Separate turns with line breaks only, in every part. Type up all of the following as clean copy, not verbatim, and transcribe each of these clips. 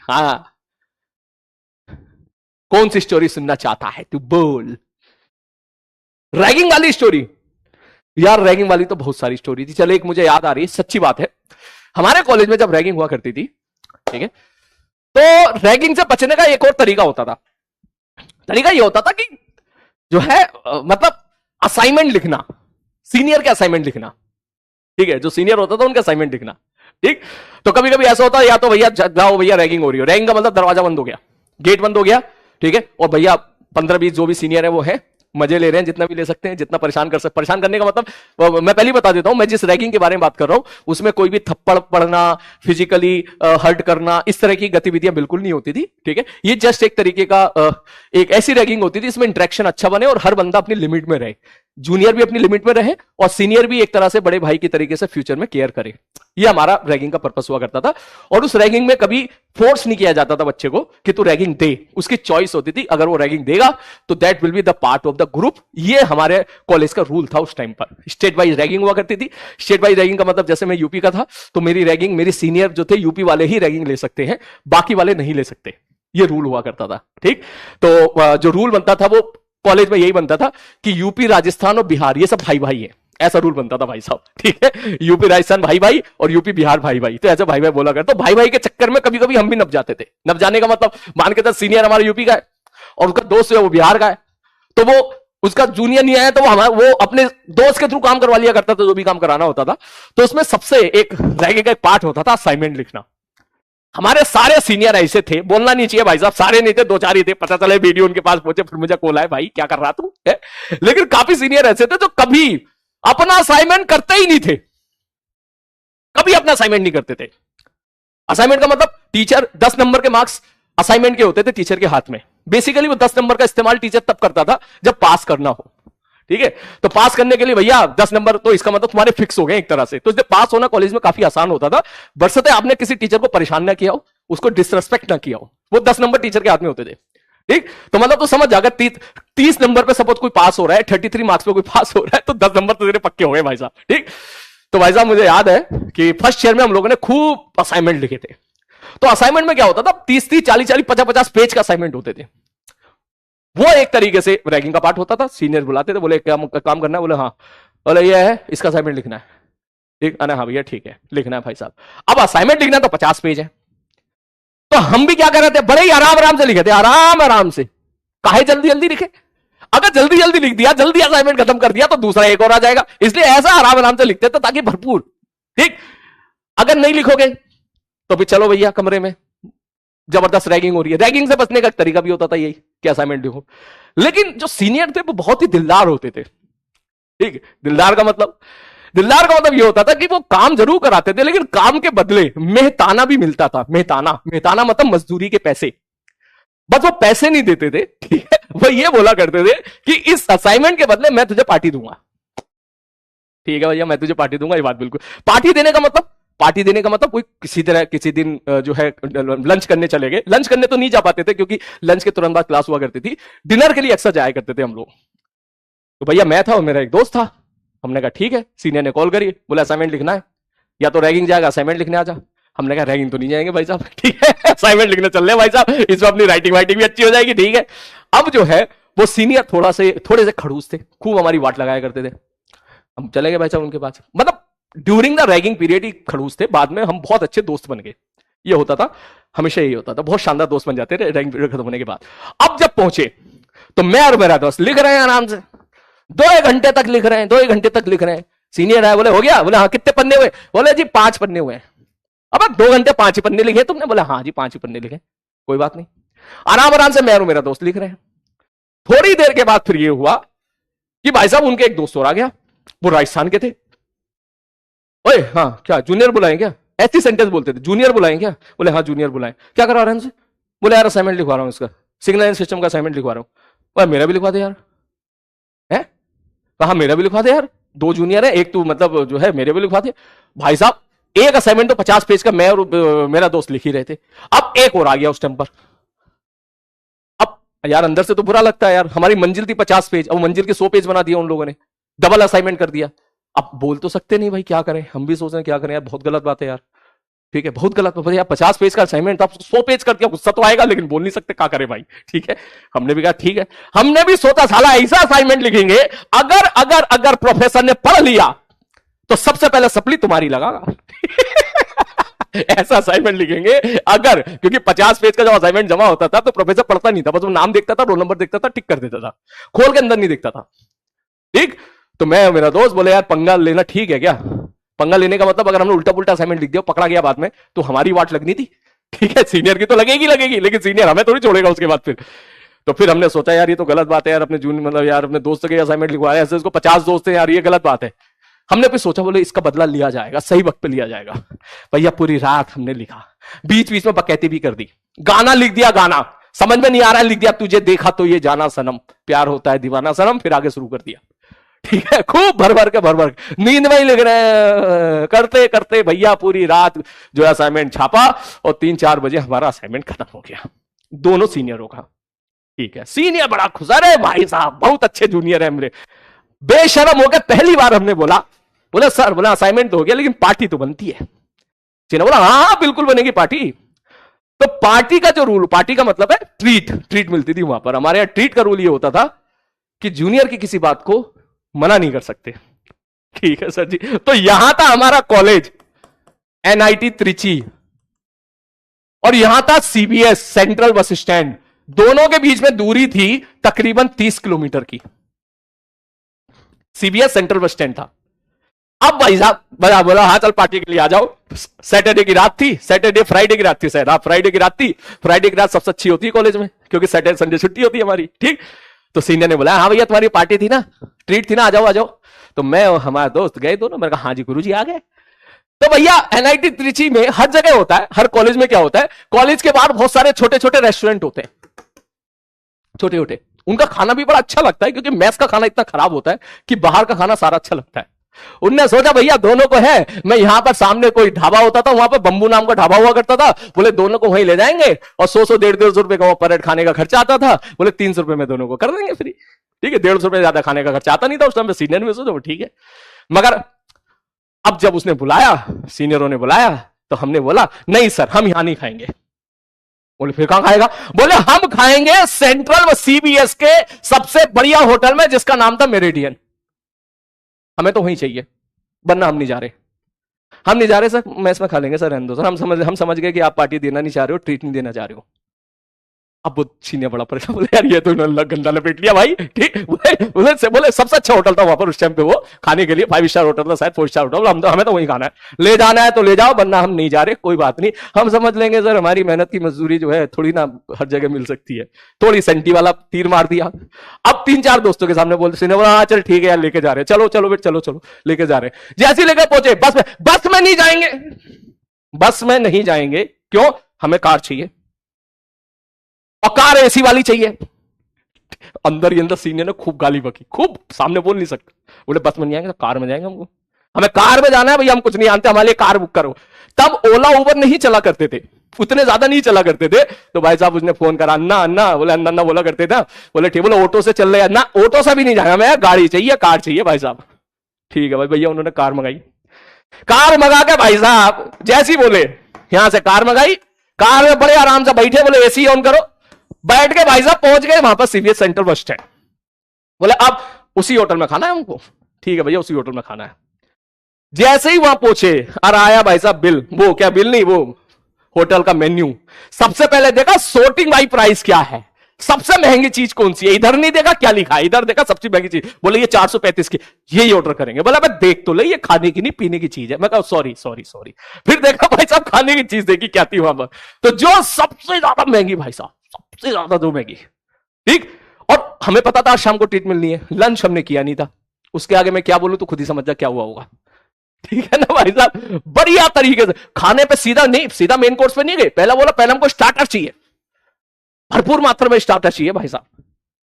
हाँ, कौन सी स्टोरी सुनना चाहता है तू, बोल। रैगिंग वाली स्टोरी? यार रैगिंग वाली तो बहुत सारी स्टोरी थी। चलो एक मुझे याद आ रही है, सच्ची बात है। हमारे कॉलेज में जब रैगिंग हुआ करती थी, ठीक है, तो रैगिंग से बचने का एक और तरीका होता था। तरीका ये होता था कि जो है मतलब असाइनमेंट लिखना, सीनियर के असाइनमेंट लिखना। ठीक है, जो सीनियर होता था उनका असाइनमेंट लिखना। ठीक, तो कभी कभी ऐसा होता है, या तो भैया जाओ भैया रैगिंग हो रही हो, रैगिंग का मतलब दरवाजा बंद हो गया, गेट बंद हो गया, ठीक है, और भैया 15-20 जो भी सीनियर है वो है, मजे ले रहे हैं, जितना भी ले सकते हैं, जितना परेशान कर सकते। परेशान करने का मतलब मैं पहले ही बता देता हूं, मैं जिस रैगिंग के बारे में बात कर रहा हूं उसमें कोई भी थप्पड़ पड़ना, फिजिकली हर्ट करना, इस तरह की गतिविधियां बिल्कुल नहीं होती थी। ठीक है, ये जस्ट एक तरीके का एक ऐसी रैगिंग होती थी इसमें इंटरेक्शन अच्छा बने और हर बंदा अपनी लिमिट में रहे, जूनियर भी अपनी लिमिट में रहे और सीनियर भी एक तरह से बड़े भाई की तरीके से फ्यूचर में केयर करे। ये हमारा रैगिंग का पर्पस हुआ करता था। और उस रैगिंग में कभी फोर्स नहीं किया जाता था बच्चे को कि तू रैगिंग दे, उसकी चॉइस होती थी। अगर वो रैगिंग देगा तो that will be the part of the group. ये हमारे कॉलेज का रूल था उस टाइम पर। स्टेट वाइज रैगिंग हुआ करती थी। स्टेट वाइज रैगिंग का मतलब जैसे मैं यूपी का था तो मेरी रैगिंग, मेरी सीनियर जो थे यूपी वाले ही रैगिंग ले सकते हैं, बाकी वाले नहीं ले सकते। ये रूल हुआ करता था। ठीक, तो जो रूल बनता था वो कॉलेज में यही बनता था कि यूपी, राजस्थान और बिहार ये सब भाई भाई है, ऐसा रूल बनता था भाई साहब। ठीक है, यूपी राजस्थान भाई भाई और यूपी बिहार भाई भाई, तो ऐसे भाई भाई बोला करते। तो भाई भाई के चक्कर में कभी कभी हम भी नप जाते थे। नप जाने का मतलब मान के चल सीनियर हमारे यूपी का है और उसका दोस्त है वो बिहार का है, तो वो उसका जूनियर नहीं आया तो वो अपने दोस्त के थ्रू काम करवा लिया करता था, जो भी काम कराना होता था। तो उसमें सबसे एक रैगिंग का एक पार्ट होता था असाइनमेंट लिखना। हमारे सारे सीनियर ऐसे थे, बोलना नहीं चाहिए भाई साहब, सारे नहीं थे, 2-4 ही थे। पता चले वीडियो उनके पास पहुंचे, फिर मुझे कॉल आए, भाई क्या कर रहा तू है? लेकिन काफी सीनियर ऐसे थे जो कभी अपना असाइनमेंट करते ही नहीं थे, कभी अपना असाइनमेंट नहीं करते थे। असाइनमेंट का मतलब टीचर 10 नंबर के मार्क्स असाइनमेंट के होते थे टीचर के हाथ में। बेसिकली वो 10 नंबर का इस्तेमाल टीचर तब करता था जब पास करना हो। ठीक है, तो पास करने के लिए भैया 10 नंबर तो इसका मतलब तुम्हारे फिक्स हो गए एक तरह से। तो इसलिए पास होना कॉलेज में काफी आसान होता था, बरसते आपने किसी टीचर को परेशान ना किया हो, उसको डिसरेस्पेक्ट ना किया हो। वो 10 नंबर टीचर के हाथ में होते थे। ठीक, तो मतलब तो समझ जाएगा 30 नंबर पे सपोज कोई पास हो रहा है, 33 मार्क्स पे कोई पास हो रहा है, तो 10 नंबर तो तेरे पक्के हो गए भाई साहब। ठीक, तो भाई साहब मुझे याद है कि फर्स्ट ईयर में हम लोगों ने खूब असाइनमेंट लिखे थे। तो असाइनमेंट में क्या होता था, 30-30, 40-40, 50-50 पेज का असाइनमेंट होते थे। वो एक तरीके से रैगिंग का पार्ट होता था। सीनियर बुलाते थे, बोले क्या काम करना है? बोले हाँ। बोले ये है, इसका असाइनमेंट लिखना है। ठीक, अरे हाँ भैया ठीक है, लिखना है भाई साहब। अब असाइनमेंट लिखना तो 50 पेज है, तो हम भी क्या कर रहे थे, बड़े ही आराम आराम से लिखे थे, आराम आराम से। काहे जल्दी जल्दी लिखे? अगर जल्दी जल्दी लिख दिया, जल्दी असाइनमेंट खत्म कर दिया तो दूसरा एक और आ जाएगा, इसलिए ऐसा आराम आराम से लिखते थे ताकि भरपूर। ठीक, अगर नहीं लिखोगे तो फिर चलो भैया कमरे में, जबरदस्त रैगिंग हो रही है। रैगिंग से बचने का तरीका भी होता था यही कि असाइनमेंट लिखो। लेकिन जो सीनियर थे वो बहुत ही दिलदार होते थे। ठीक, दिलदार का मतलब ये होता था कि वो काम जरूर कराते थे लेकिन काम के बदले मेहताना भी मिलता था। मेहताना, मेहताना मतलब मजदूरी के पैसे। बस वो पैसे नहीं देते थे, ठीक है, वो ये बोला करते थे कि इस असाइनमेंट के बदले मैं तुझे पार्टी दूंगा। ठीक है भैया, मैं तुझे पार्टी दूंगा, ये बात बिल्कुल। पार्टी देने का मतलब कोई किसी तरह किसी दिन जो है लंच करने चले गए। लंच करने तो नहीं जा पाते थे क्योंकि लंच के तुरंत बाद क्लास हुआ करती थी। डिनर के लिए अक्सर जाया करते थे हम लोग। तो भैया मैं था और मेरा एक दोस्त था, हमने कहा ठीक है। सीनियर ने कॉल करी, बोला असाइनमेंट लिखना है, या तो रैगिंग जाएगा असाइनमेंट लिखने आ जा। हमने कहा रैगिंग तो नहीं जाएंगे भाई साहब, ठीक है असाइनमेंट लिखने चल रहे भाई साहब, इसमें अपनी राइटिंग वाइटिंग भी अच्छी हो जाएगी। ठीक है, अब जो है वो सीनियर थोड़े से खड़ूस थे, खूब हमारी वाट लगाया करते थे। हम चले गए भाई साहब उनके पास, मतलब ड्यूरिंग द रैगिंग पीरियड ही खड़ूस थे, बाद में हम बहुत अच्छे दोस्त बन गए। ये होता था, हमेशा यही होता था, बहुत शानदार दोस्त बन जाते थे रैगिंग पीरियड खत्म होने के बाद। अब जब पहुंचे तो मैं और मेरा दोस्त लिख रहे हैं आराम से, 2-1 घंटे तक लिख रहे हैं, 2-1 घंटे तक लिख रहे हैं। सीनियर आया, बोले हो गया? बोले हाँ। कितने पन्ने हुए? बोले जी 5 पन्ने हुए हैं। अब 2 घंटे 5 ही पन्ने लिखे तुमने? बोला हाँ जी 5 ही पन्ने लिखे। कोई बात नहीं, आराम आराम से मैं और मेरा दोस्त लिख रहे हैं। थोड़ी देर के बाद फिर ये हुआ कि भाई साहब उनके एक दोस्त और आ गया, वो राजस्थान के थे। ओए हाँ, क्या जूनियर बुलाएं क्या? ऐसी सेंटेंस बोलते थे, जूनियर बुलाएं क्या? बोले हाँ जूनियर बुलाएं। क्या करवा रहे हैं उनसे? बोले यार असाइनमेंट लिखवा रहा हूं, इसका सिग्नल सिस्टम का असाइनमेंट लिखवा रहा हूं। मेरा भी लिखवा दे यार। है, कहा मेरा भी लिखवा दे यार, 2 जूनियर है, एक तू मतलब जो है, मेरे भी लिखवा दे। भाई साहब एक असाइनमेंट तो 50 पेज का मैं और मेरा दोस्त लिख ही रहे थे। अब एक और आ गया उस टाइम पर। अब यार अंदर से तो बुरा लगता है यार, हमारी मंजिल थी 50 पेज, अब मंजिल के 100 पेज बना दिया उन लोगों ने, डबल असाइनमेंट कर दिया। अब बोल तो सकते नहीं भाई, क्या करें? हम भी सोच रहे हैं क्या करें यार, बहुत गलत बात है यार। ठीक है, बहुत गलत। यार 50 पेज का असाइनमेंट था, 100 पेज कर दिया, गुस्सा तो आएगा लेकिन बोल नहीं सकते, क्या करे भाई। ठीक है, हमने भी कहा ठीक है, हमने भी सोचा साला ऐसा असाइनमेंट लिखेंगे, अगर अगर अगर प्रोफेसर ने पढ़ लिया तो सबसे पहले सप्ली तुम्हारी लगागा। ऐसा असाइनमेंट लिखेंगे अगर, क्योंकि 50 पेज का जब असाइनमेंट जमा होता था तो प्रोफेसर पढ़ता नहीं था, बस वो नाम देखता था, रोल नंबर देखता था, टिक कर देता था, खोल के अंदर नहीं देखता था। ठीक, तो मैं मेरा दोस्त बोले यार पंगा लेना ठीक है क्या? पंगा लेने का मतलब अगर हमने उल्टा पुल्टा असाइनमेंट लिख दिया, पकड़ा गया बाद में, तो हमारी वाट लगनी थी। ठीक है, सीनियर की तो लगेगी लगेगी, लेकिन सीनियर हमें थोड़ी छोड़ेगा उसके बाद। फिर तो फिर हमने सोचा यार ये तो गलत बात है यार, अपने जूनियर मतलब यार अपने दोस्त के असाइनमेंट लिखवाया, ऐसे उसको 50 दोस्त हैं यार, ये गलत बात है। हमने फिर सोचा बोले इसका बदला लिया जाएगा, सही वक्त पे लिया जाएगा। भैया पूरी रात हमने लिखा, बीच बीच में बकैती भी कर दी, गाना लिख दिया, गाना समझ में नहीं आ रहा है लिख दिया, तुझे देखा तो ये जाना सनम, प्यार होता है दीवाना सनम, फिर आगे शुरू कर दिया। ठीक है, खूब भर भर के नींद में ही लिख रहे हैं, करते करते भैया पूरी रात जो है असाइनमेंट छापा, और 3-4 बजे हमारा असाइनमेंट खत्म हो गया, दोनों सीनियरों का। ठीक है, सीनियर बड़ा खुश, अरे भाई साहब बहुत अच्छे जूनियर है मेरे। बेशरम हो गए, पहली बार हमने बोला सर, बोला असाइनमेंट तो हो गया लेकिन पार्टी तो बनती है। सीनियर बोला हाँ बिल्कुल बनेगी पार्टी। तो पार्टी का जो रूल, पार्टी का मतलब है ट्रीट मिलती थी वहां पर। हमारे यहां ट्रीट का रूल ये होता था कि जूनियर की किसी बात को मना नहीं कर सकते। ठीक है सर जी। तो यहां था हमारा कॉलेज एनआईटी त्रिची, और यहां था सीबीएस सेंट्रल बस स्टैंड, दोनों के बीच में दूरी थी तकरीबन 30 किलोमीटर की। सीबीएस सेंट्रल बस स्टैंड था। अब भाई साहब बोला हाँ चल पार्टी के लिए आ जाओ। सैटरडे की रात थी, सैटरडे फ्राइडे की रात थी शायद, हाँ फ्राइडे की रात थी। फ्राइडे की रात सबसे अच्छी होती है कॉलेज में, क्योंकि सैटरडे संडे छुट्टी होती है हमारी। ठीक, तो सीनियर ने बोला हाँ भैया तुम्हारी पार्टी थी ना, ट्रीट थी ना, आ जाओ आ जाओ। तो मैं और हमारा दोस्त गए दोनों, मैंने कहा हाँ जी गुरुजी आ गए। तो भैया एनआईटी त्रिची में हर जगह होता है, हर कॉलेज में क्या होता है, कॉलेज के बाहर बहुत सारे छोटे छोटे रेस्टोरेंट होते हैं, छोटे छोटे। उनका खाना भी बड़ा अच्छा लगता है, क्योंकि मेस का खाना इतना खराब होता है कि बाहर का खाना सारा अच्छा लगता है। उनने सोचा भैया दोनों को है, मैं यहां पर सामने कोई ढाबा होता था, वहां पर बंबू नाम का ढाबा हुआ करता था, बोले दोनों को वहीं ले जाएंगे, और 100 150 रुपए का पर हेड खाने का खर्चा आता था, बोले 300 रुपए में दोनों को कर देंगे फ्री। ठीक है, 150 रुपए ज्यादा खाने का खर्चा आता नहीं था उस टाइम पे, सीनियर में सोचा ठीक है। मगर अब जब उसने बुलाया, सीनियरों ने बुलाया, तो हमने बोला नहीं सर हम यहां नहीं खाएंगे। बोले फिर कहां खाएगा? बोले हम खाएंगे सेंट्रल व सीबीएस के सबसे बढ़िया होटल में, जिसका नाम था मेरिडियन, हमें तो वहीं चाहिए, वरना हम नहीं जा रहे। हम नहीं जा रहे सर, मैस में खा लेंगे सर, रहने दो सर, हम समझ गए कि आप पार्टी देना नहीं चाह रहे हो, ट्रीट नहीं देना चाह रहे हो। अब वो सीनियर बड़ा परेशान, बोले यार ये तो इन्होंने गंदा लपेट लिया भाई। ठीक, बोले सबसे अच्छा होटल था वहां पर उस टाइम पे वो खाने के लिए, 5 स्टार होटल था शायद, 4 स्टार होटल, हमें तो वहीं खाना है, ले जाना है तो ले जाओ, वरना हम नहीं जा रहे, कोई बात नहीं, हम समझ लेंगे सर, हमारी मेहनत की मजदूरी जो है थोड़ी ना हर जगह मिल सकती है। थोड़ी सेंटी वाला तीर मार दिया। अब 3-4 दोस्तों के सामने बोलते, सीनियर बोला हाँ चल ठीक है यार लेके जा रहे, चलो चलो बेट चलो चलो लेके जा रहे। जैसे लेकर पहुंचे बस में नहीं जाएंगे, बस में नहीं जाएंगे, क्यों? हमें कार चाहिए, और कार एसी वाली चाहिए। अंदर ही अंदर सीनियर ने खूब गाली बकी, खूब, सामने बोल नहीं सकते। बोले बस में नहीं आएंगे तो कार में जाएंगे, हमको हमें कार में जाना है भैया, हम कुछ नहीं जानते, हमारे लिए कार बुक करो। तब ओला उबर नहीं चला करते थे, उतने ज्यादा नहीं चला करते थे। तो भाई साहब उसने फोन करा, अन्ना अन्ना, बोले अन्ना अन्ना बोला करते थे। बोले ठीक, बोले ऑटो से चल रहे ना, ऑटो से भी नहीं जाएगा मैं, गाड़ी चाहिए, कार चाहिए भाई साहब। ठीक है भाई, भैया उन्होंने कार मंगाई। कार मंगा के भाई साहब जैसी बोले यहां से कार मंगाई, कार में बड़े आराम से बैठे, बोले एसी ऑन करो, बैठ के भाई साहब पहुंच गए वहां पर सीबीएस सेंट्रल बस स्टैंड। बोले अब उसी होटल में खाना है हमको। ठीक है भैया उसी होटल में खाना है। जैसे ही वहां पहुंचे और आया भाई साहब बिल, वो क्या बिल नहीं, वो होटल का मेन्यू। सबसे पहले देखा सोर्टिंग बाई प्राइस क्या है, सबसे महंगी चीज कौन सी है, इधर नहीं देखा क्या लिखा है, इधर देखा सबसे महंगी चीज, बोले ये 435 की, यही ऑर्डर करेंगे। बोला मैं देख तो ले, ये खाने की नहीं पीने की चीज है। मैं कहा सॉरी सॉरी सॉरी। फिर देखा भाई साहब खाने की चीज देखी क्या थी वहां पर, तो जो सबसे ज्यादा महंगी भाई साहब, सबसे ज्यादा जो महंगी। ठीक, और हमें पता था आज शाम को ट्रीट मिलनी है, लंच हमने किया नहीं था। उसके आगे मैं क्या बोलूं तो खुद ही समझ जा क्या हुआ होगा। ठीक है ना भाई साहब, बढ़िया तरीके से खाने पे सीधा नहीं, सीधा मेन कोर्स पे नहीं गए, पहला बोला पहले हमको स्टार्टर चाहिए, भरपूर मात्रा में स्टार्टर चाहिए भाई साहब।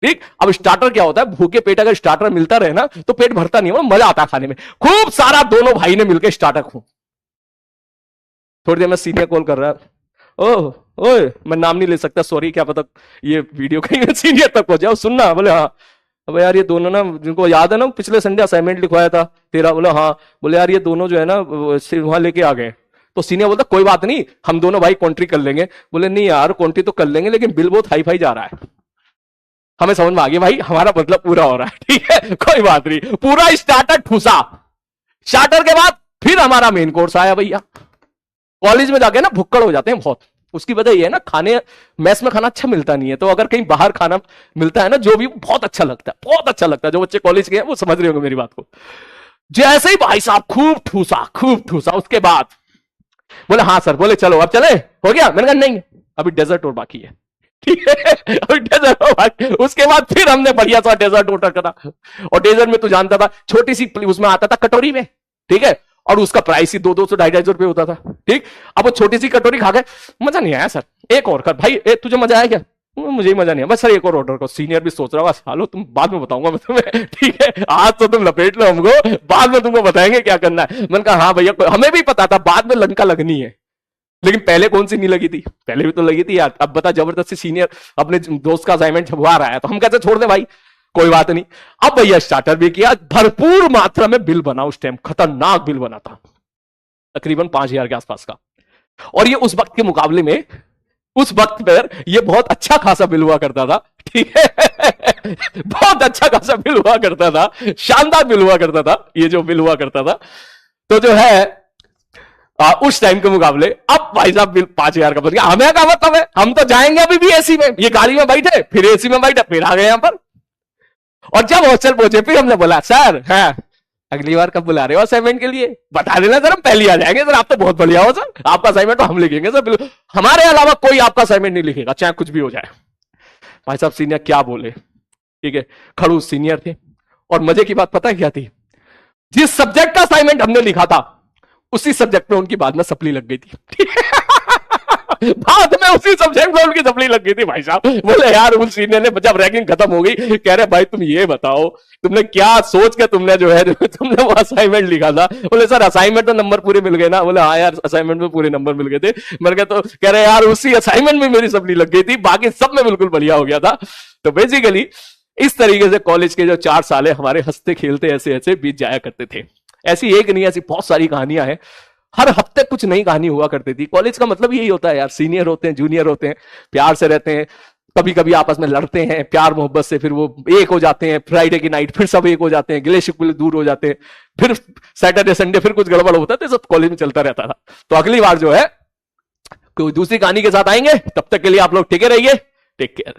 ठीक, अब स्टार्टर क्या होता है, भूखे पेट अगर स्टार्टर मिलता रहे ना तो पेट भरता नहीं, वो मजा आता है खाने में। खूब सारा दोनों भाई ने मिलकर स्टार्टर खूब। थोड़ी देर में सीनियर कॉल कर रहा है, ओह ओए मैं नाम नहीं ले सकता सॉरी, क्या पता ये वीडियो कहीं सीनियर तक पहुंच जाओ, सुनना। बोले हाँ। अब यार ये दोनों ना, जिनको याद है ना पिछले संडे असाइनमेंट लिखवाया था तेरा, बोले हाँ। बोले यार ये दोनों जो है ना वहां लेके आ गए, तो सीनियर बोलता कोई बात नहीं, हम दोनों भाई कॉन्ट्री कर लेंगे। बोले नहीं यार कॉन्ट्री तो कर लेंगे, लेकिन बिल बहुत हाई फाई जा रहा है। हमें समझ में आ गया भाई, हमारा मतलब पूरा हो रहा है, ठीक है कोई बात नहीं। पूरा स्टार्टर ठूसा। स्टार्टर के बाद फिर हमारा मेन कोर्स आया भैया। कॉलेज में जाके ना भुक्कड़ हो जाते हैं बहुत। उसकी वजह ये है ना, खाने मेस में खाना अच्छा मिलता नहीं है, तो अगर कहीं बाहर खाना मिलता है ना जो भी, बहुत अच्छा लगता है, बहुत अच्छा लगता है। जो बच्चे कॉलेज के हैं वो समझ रहे होंगे मेरी बात को। जैसे ही भाई साहब खूब ठूसा, उसके बाद बोले हाँ सर। बोले चलो अब चले, हो गया? मैंने कहा नहीं, अभी डेजर्ट और बाकी है, ठीक है अभी डेजर्ट और बाकी। उसके बाद फिर हमने बढ़िया सा डेजर्ट ऑर्डर करा, और डेजर्ट में तो जानता था छोटी सी उसमें आता था कटोरी में, ठीक है, और उसका प्राइस ही 200 250 रुपए होता था, ठीक। अब वो छोटी सी कटोरी खा गए, मजा नहीं आया सर, एक और कर भाई। तुझे मजा आया क्या? मुझे ही मजा नहीं आया, बस सर एक और ऑर्डर करो। सीनियर भी सोच रहा होगा हालो तुम बाद में बताऊंगा मैं तुम्हें, ठीक है, आज तो तुम लपेट लो हमको, बाद में तुमको बताएंगे क्या करना है। मैंने कहा हाँ भैया, हमें भी पता था बाद में लंका लगनी है, लेकिन पहले कौन सी नहीं लगी थी? पहले भी तो लगी थी यार। अब बता, जबरदस्ती सीनियर अपने दोस्त का असाइनमेंट छपवा रहा है, तो हम कैसे छोड़ दे भाई? कोई बात नहीं। अब भैया स्टार्टर भी किया, भरपूर मात्रा में बिल बना। उस टाइम खतरनाक बिल बना था, तकरीबन 5,000 के आसपास का। और ये उस वक्त के मुकाबले में, उस वक्त पर ये बहुत अच्छा खासा बिल हुआ करता था, ठीक है बहुत अच्छा खासा बिल हुआ करता था, शानदार बिल हुआ करता था ये जो बिल हुआ करता था। तो जो है उस टाइम के मुकाबले अब भाई साहब बिल 5,000 का बन गया। हमें क्या मतलब है, हम तो जाएंगे अभी भी एसी में, ये गाड़ी में बैठे फिर एसी में बैठे फिर आ गए यहां पर। और जब हॉस्टल पहुंचे फिर हमने बोला सर है अगली बार कब बुला रहे हो असाइनमेंट के लिए, बता देना सर, हम पहले आ जाएंगे सर। आप तो बहुत बढ़िया हो सर, आपका असाइनमेंट तो हम लिखेंगे सर, बिल्कुल हमारे अलावा कोई आपका असाइनमेंट नहीं लिखेगा, चाहे कुछ भी हो जाए। भाई साहब सीनियर क्या बोले, ठीक है, खड़ूस सीनियर थे। और मजे की बात पता है क्या थी? जिस सब्जेक्ट का असाइनमेंट हमने लिखा था उसी सब्जेक्ट में उनकी बाद में सप्ली लग गई थी बाद में उसी सब्जेक्ट में उनकी सप्ली लग गई थी भाई साहब। बोले यार उन सीनियर ने जब रैंकिंग खत्म हो गई, कह रहे भाई तुम ये बताओ तुमने क्या सोच के तुमने जो है तुमने वो असाइनमेंट लिखा था। बोले सर असाइनमेंट तो नंबर पूरे मिल गए ना। बोले हाँ यार असाइनमेंट में पूरे नंबर मिल गए थे। मैंने कहा तो कह रहे यार उसी असाइनमेंट में मेरी सप्ली लग गई थी, बाकी सब में बिल्कुल बढ़िया हो गया था। तो बेसिकली इस तरीके से कॉलेज के जो 4 साल है हमारे हंसते खेलते ऐसे ऐसे बीत जाया करते थे। ऐसी एक नहीं, ऐसी बहुत सारी कहानियां हैं, हर हफ्ते कुछ नई कहानी हुआ करती थी। कॉलेज का मतलब यही होता है यार, सीनियर होते हैं, जूनियर होते हैं, प्यार से रहते हैं, कभी कभी आपस में लड़ते हैं प्यार मोहब्बत से, फिर वो एक हो जाते हैं, फ्राइडे की नाइट फिर सब एक हो जाते हैं, गिले शिकवे दूर हो जाते हैं, फिर सैटरडे संडे फिर कुछ गड़बड़ होता है, तो सब कॉलेज में चलता रहता था। तो अगली बार जो है कोई दूसरी कहानी के साथ आएंगे, तब तक के लिए आप लोग टेके रहिए, टेक केयर।